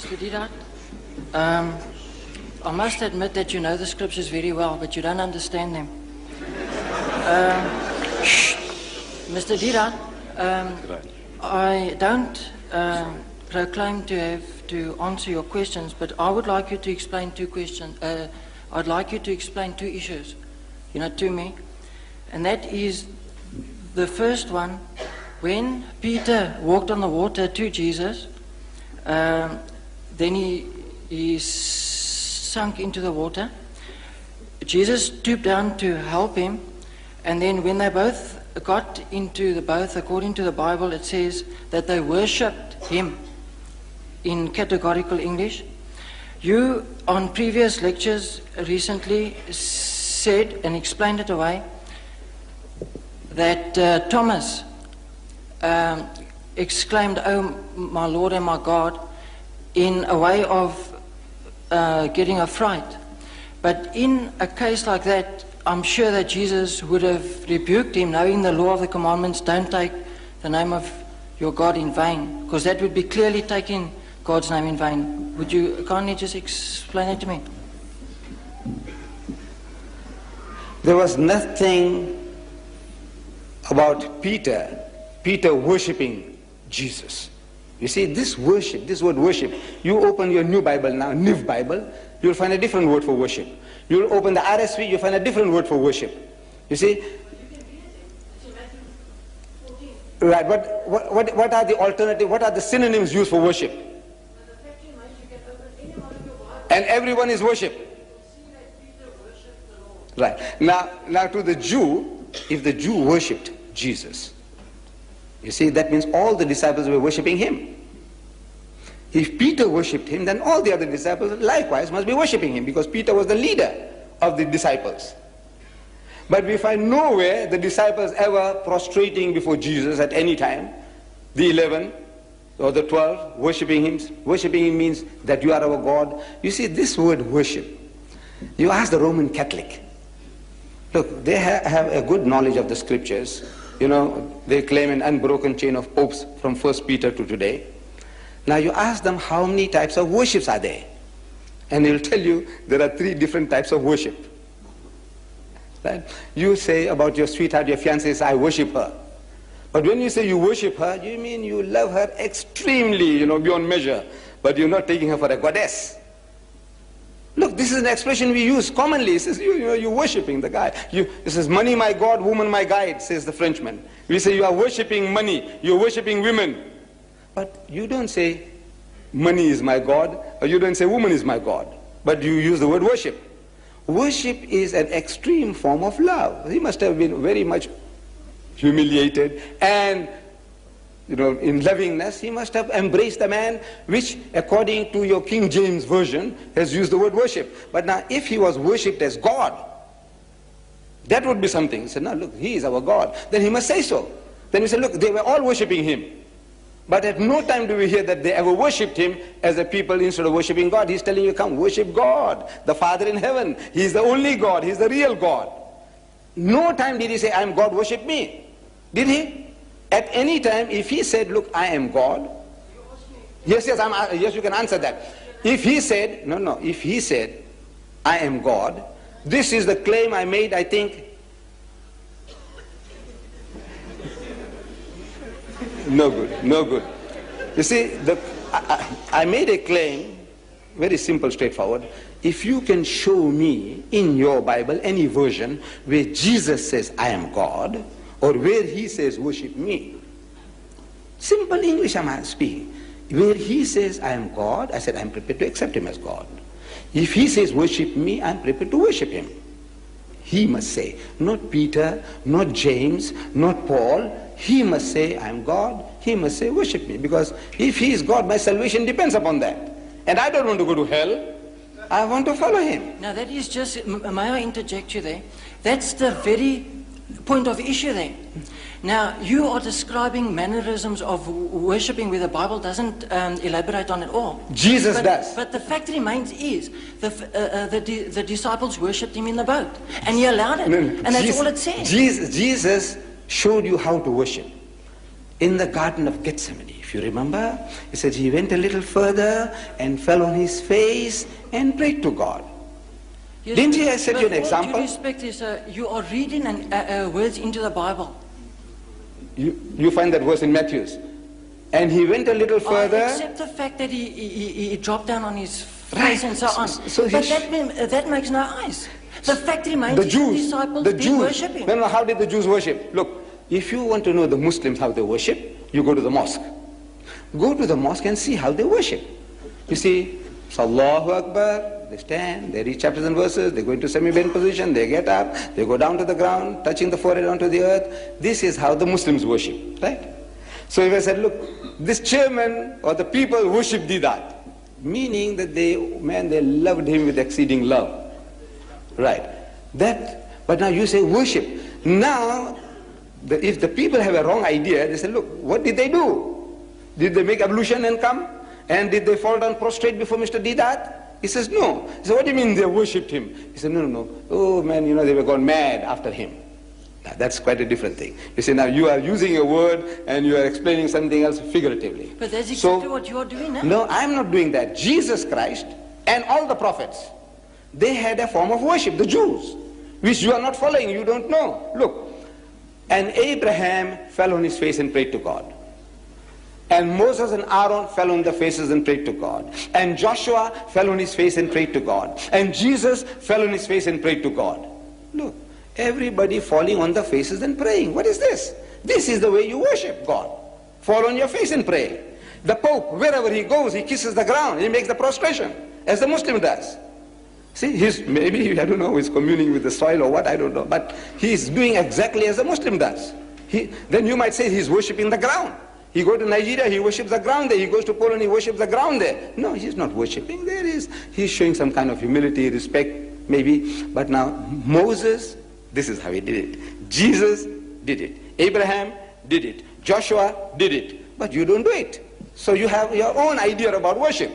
Mr. Deedat, I must admit that you know the scriptures very well, but you don't understand them. Mr. Deedat, I don't proclaim to have to answer your questions, but I would like you to explain two questions. I'd like you to explain two issues, to me. And that is the first one, when Peter walked on the water to Jesus, then he sunk into the water. Jesus stooped down to help him, and then when they both got into the boat, according to the Bible, it says that they worshipped him in categorical English. You, on previous lectures recently, said and explained it away that Thomas exclaimed, "Oh, my Lord and my God," in a way of getting a fright. But in a case like that, I'm sure that Jesus would have rebuked him, knowing the law of the commandments, don't take the name of your God in vain, because that would be clearly taking God's name in vain. Would you kindly just explain it to me? There was nothing about Peter worshipping Jesus. You see, this worship, this word worship, you open your new Bible now, New Bible, you'll find a different word for worship. You'll open the RSV, you'll find a different word for worship. You see? Right, but what are the alternative, what are the synonyms used for worship? And everyone is worship. Right. Now to the Jew, if the Jew worshipped Jesus, you see, that means all the disciples were worshipping him. If Peter worshipped him, then all the other disciples likewise must be worshipping him, because Peter was the leader of the disciples. But we find nowhere the disciples ever prostrating before Jesus at any time. The 11 or the 12 worshipping him. Worshipping him means that you are our God. You see, this word worship, you ask the Roman Catholic. Look, they have a good knowledge of the scriptures. They claim an unbroken chain of popes from 1 Peter to today. Now you ask them how many types of worships are there, and they'll tell you there are 3 different types of worship. Right? You say about your sweetheart, your fiancée, I worship her. But when you say you worship her, you mean you love her extremely, beyond measure, but you're not taking her for a goddess. Look, this is an expression we use commonly. It says, you're worshipping the guy. It says, money my God, woman my guide, says the Frenchman. We say you are worshipping money, you're worshipping women. But you don't say, money is my God, or you don't say, woman is my God. But you use the word worship. Worship is an extreme form of love. He must have been very much humiliated, and in lovingness, he must have embraced the man, which, according to your King James Version, has used the word worship. But now, if he was worshipped as God, that would be something. He said, no, look, he is our God. Then he must say so. Then we say, look, they were all worshipping him. But at no time do we hear that they ever worshipped him as a people instead of worshipping God. He's telling you, come, worship God, the Father in heaven. He's the only God. He's the real God. No time did he say, I am God, worship me. Did he? At any time, if he said, look, I am God. Yes, you can answer that. If he said, if he said, I am God, this is the claim I made, I think, no good. You see, I made a claim, very simple, straightforward. If you can show me in your Bible any version where Jesus says, I am God, or where he says, worship me. Simple English I'm speaking. Where he says, I am God, I said, I'm prepared to accept him as God. If he says, worship me, I'm prepared to worship him. He must say, not Peter, not James, not Paul. He must say, I am God. He must say, worship me. Because if he is God, my salvation depends upon that. And I don't want to go to hell. I want to follow him. Now that is just, may I interject you there? That's the very point of issue there. Now, you are describing mannerisms of worshipping where the Bible doesn't elaborate on it all. Jesus does. But the fact remains is, the disciples worshipped him in the boat. And he allowed it. And that's all it says. Jesus showed you how to worship. in the Garden of Gethsemane. If you remember, it says he went a little further and fell on his face and prayed to God. Yes, Didn't he set you an example? Due respect is, you are reading words into the Bible. You find that verse in Matthew. And he went a little further. Except the fact that he dropped down on his face and so on. But that makes no eyes. The fact remains the the Jews, disciples the did Jews, worship him. No, how did the Jews worship? Look, if you want to know the Muslims how they worship, you go to the mosque. Go to the mosque and see how they worship. You see, Allahu Akbar, they stand, they read chapters and verses, they go into semi-bend position, they get up, they go down to the ground, touching the forehead onto the earth. This is how the Muslims worship, right? So if I said, look, this chairman or the people worship Deedat, meaning that they loved him with exceeding love. Right. But now you say worship. Now, if the people have a wrong idea, they say, look, what did they do? Did they make ablution and come? And did they fall down prostrate before Mr. Deedat? He says, no. He said, what do you mean they worshipped him? He said, no. Oh man, they were gone mad after him. Now, that's quite a different thing. You see, now you are using a word and you are explaining something else figuratively. But that's exactly what you are doing now. No, I'm not doing that. Jesus Christ and all the prophets, they had a form of worship, the Jews, which you are not following, you don't know. Look, and Abraham fell on his face and prayed to God. And Moses and Aaron fell on their faces and prayed to God. And Joshua fell on his face and prayed to God. And Jesus fell on his face and prayed to God. Look, everybody falling on their faces and praying. What is this? This is the way you worship God. Fall on your face and pray. The Pope, wherever he goes, he kisses the ground. He makes the prostration, as the Muslim does. See, maybe, I don't know, he's communing with the soil or what, I don't know. But he's doing exactly as the Muslim does. Then you might say he's worshipping the ground. He goes to Nigeria, he worships the ground there. He goes to Poland, he worships the ground there. No, he's not worshipping. He's showing some kind of humility, respect, maybe. But now, Moses, this is how he did it. Jesus did it. Abraham did it. Joshua did it. But you don't do it. So you have your own idea about worship.